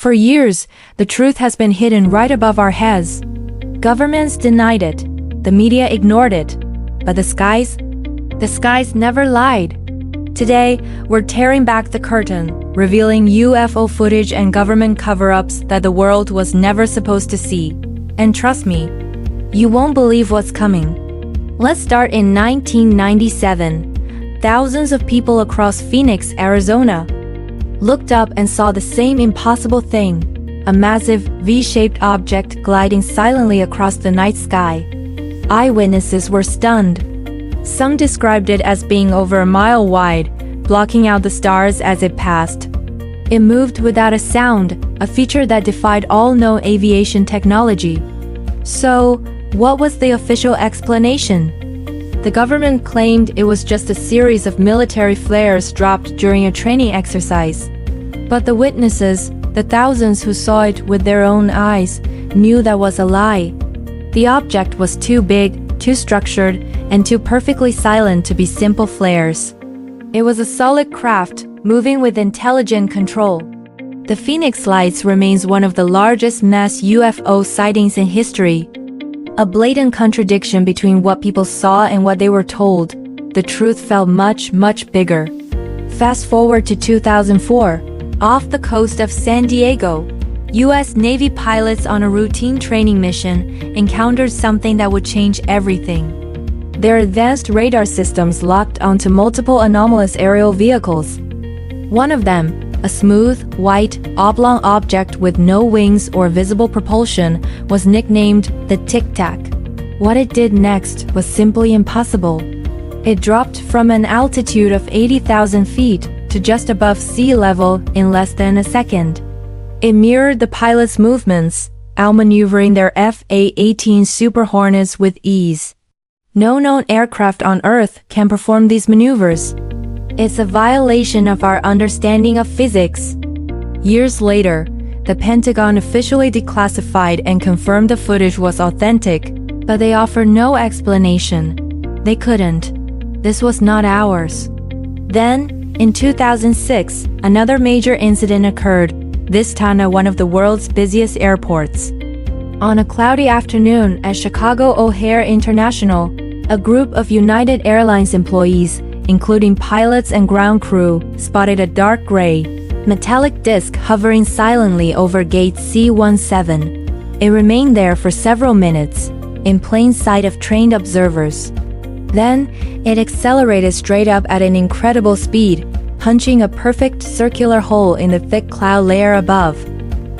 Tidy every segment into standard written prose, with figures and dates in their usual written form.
For years, the truth has been hidden right above our heads. Governments denied it, the media ignored it, but the skies never lied. Today, we're tearing back the curtain, revealing UFO footage and government cover-ups that the world was never supposed to see. And trust me, you won't believe what's coming. Let's start in 1997. Thousands of people across Phoenix, Arizona, looked up and saw the same impossible thing, a massive V-shaped object gliding silently across the night sky. Eyewitnesses were stunned. Some described it as being over a mile wide, blocking out the stars as it passed. It moved without a sound, a feature that defied all known aviation technology. So, what was the official explanation? The government claimed it was just a series of military flares dropped during a training exercise. But the witnesses, the thousands who saw it with their own eyes, knew that was a lie. The object was too big, too structured, and too perfectly silent to be simple flares. It was a solid craft, moving with intelligent control. The Phoenix Lights remains one of the largest mass UFO sightings in history. A blatant contradiction between what people saw and what they were told. The truth felt much, much bigger. Fast forward to 2004. Off the coast of San Diego, U.S. Navy pilots on a routine training mission encountered something that would change everything. Their advanced radar systems locked onto multiple anomalous aerial vehicles. One of them, a smooth, white, oblong object with no wings or visible propulsion, was nicknamed the Tic Tac. What it did next was simply impossible. It dropped from an altitude of 80,000 feet to just above sea level in less than a second. It mirrored the pilots' movements, outmaneuvering their F/A-18 Super Hornets with ease. No known aircraft on Earth can perform these maneuvers. It's a violation of our understanding of physics. Years later, the Pentagon officially declassified and confirmed the footage was authentic, but they offer no explanation. They couldn't. This was not ours. Then, in 2006, another major incident occurred, this time at one of the world's busiest airports. On a cloudy afternoon at Chicago O'Hare International, a group of United Airlines employees, including pilots and ground crew, spotted a dark gray, metallic disc hovering silently over gate C-17. It remained there for several minutes, in plain sight of trained observers. Then, it accelerated straight up at an incredible speed, punching a perfect circular hole in the thick cloud layer above.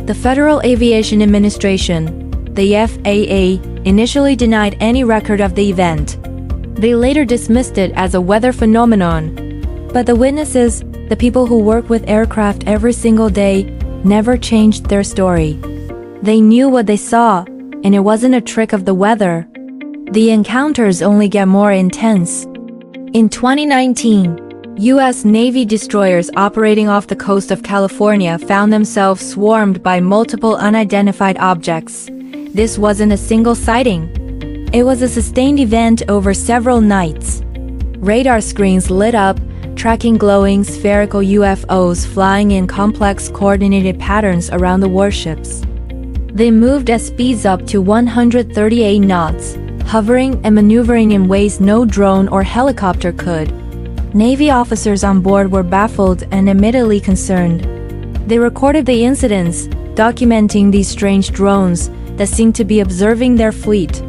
The Federal Aviation Administration, the FAA, initially denied any record of the event. They later dismissed it as a weather phenomenon. But the witnesses, the people who work with aircraft every single day, never changed their story. They knew what they saw, and it wasn't a trick of the weather. The encounters only get more intense. In 2019, U.S. Navy destroyers operating off the coast of California found themselves swarmed by multiple unidentified objects. This wasn't a single sighting. It was a sustained event over several nights. Radar screens lit up, tracking glowing spherical UFOs flying in complex coordinated patterns around the warships. They moved at speeds up to 138 knots, hovering and maneuvering in ways no drone or helicopter could. Navy officers on board were baffled and admittedly concerned. They recorded the incidents, documenting these strange drones that seemed to be observing their fleet.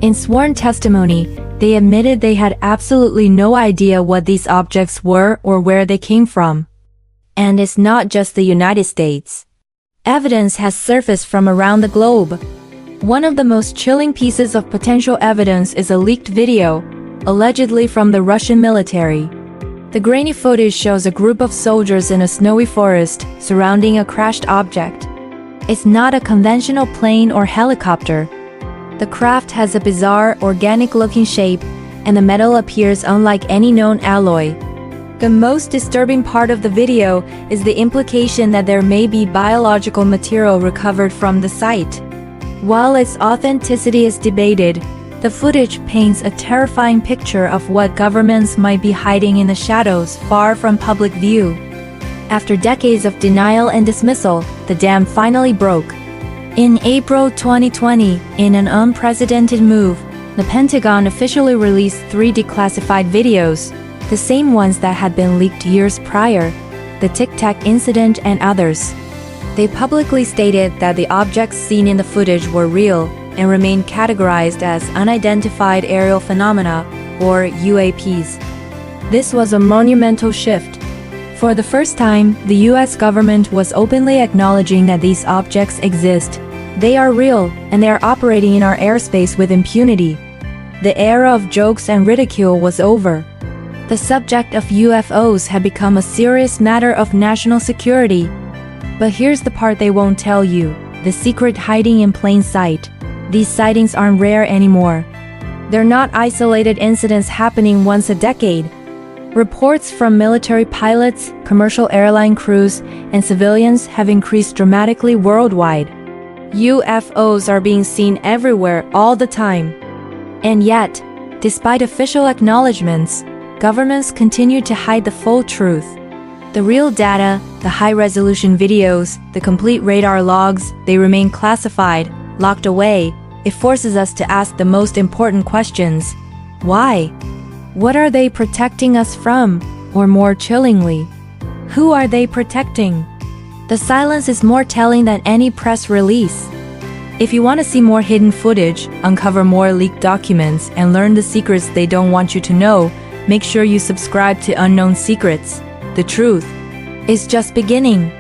In sworn testimony, they admitted they had absolutely no idea what these objects were or where they came from. And it's not just the United States. Evidence has surfaced from around the globe. One of the most chilling pieces of potential evidence is a leaked video, allegedly from the Russian military. The grainy footage shows a group of soldiers in a snowy forest surrounding a crashed object. It's not a conventional plane or helicopter. The craft has a bizarre, organic-looking shape, and the metal appears unlike any known alloy. The most disturbing part of the video is the implication that there may be biological material recovered from the site. While its authenticity is debated, the footage paints a terrifying picture of what governments might be hiding in the shadows far from public view. After decades of denial and dismissal, the dam finally broke. In April 2020, in an unprecedented move, the Pentagon officially released 3 declassified videos, the same ones that had been leaked years prior, the Tic Tac incident and others. They publicly stated that the objects seen in the footage were real and remained categorized as unidentified aerial phenomena, or UAPs. This was a monumental shift. For the first time, the US government was openly acknowledging that these objects exist. They are real, and they are operating in our airspace with impunity. The era of jokes and ridicule was over. The subject of UFOs had become a serious matter of national security. But here's the part they won't tell you, the secret hiding in plain sight. These sightings aren't rare anymore. They're not isolated incidents happening once a decade. Reports from military pilots, commercial airline crews, and civilians have increased dramatically worldwide. UFOs are being seen everywhere all the time. And yet, despite official acknowledgments, governments continue to hide the full truth. The real data, the high-resolution videos, the complete radar logs, they remain classified, locked away. It forces us to ask the most important questions. Why? What are they protecting us from? Or more chillingly, who are they protecting? The silence is more telling than any press release. If you want to see more hidden footage, uncover more leaked documents, and learn the secrets they don't want you to know, make sure you subscribe to Unknown Secrets. The truth is just beginning.